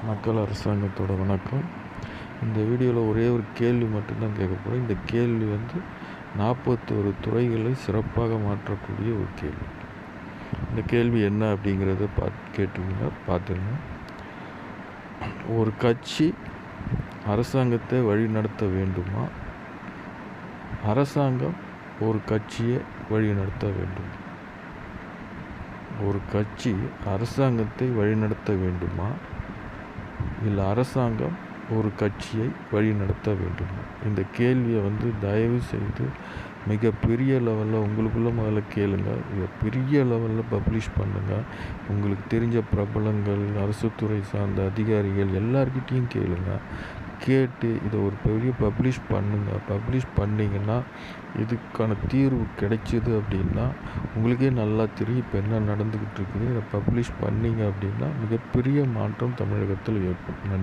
மக்கள் அரசாங்கத்தோட வணக்கம். இந்த வீடியோவில் ஒரே ஒரு கேள்வி மட்டும்தான் கேட்க போகிறேன். இந்த கேள்வி 41 துறைகளை சிறப்பாக மாற்றக்கூடிய ஒரு கேள்வி. இந்த கேள்வி என்ன அப்படிங்கிறத பார்த்துருங்க. ஒரு கட்சி அரசாங்கத்தை வழிநடத்த வேண்டுமா, அரசாங்கம் ஒரு கட்சியை வழிநடத்த வேண்டும்? ஒரு கட்சி அரசாங்கத்தை வழிநடத்த வேண்டுமா, இல்லை அரசாங்கம் ஒரு கட்சியை வழிநடத்த வேண்டுமா? இந்த கேள்வியை தயவு செய்து மிகப்பெரிய லெவலில் உங்களுக்குள்ள முதல்ல கேளுங்க. இதை பெரிய லெவலில் பப்ளிஷ் பண்ணுங்கள். உங்களுக்கு தெரிஞ்ச பிரபலங்கள், அரசு துறை சார்ந்த அதிகாரிகள் எல்லார்கிட்டையும் கேளுங்க. கேட்டு இதை ஒரு பெரிய பப்ளிஷ் பண்ணுங்கள். பப்ளிஷ் பண்ணிங்கன்னா இதுக்கான தீர்வு கிடைச்சிது அப்படின்னா உங்களுக்கே நல்லா தெரியும் இப்போ என்ன நடந்துக்கிட்டு இருக்குது. இதை பப்ளிஷ் பண்ணிங்க அப்படின்னா மிகப்பெரிய மாற்றம் தமிழகத்தில் ஏற்படும். நன்றி.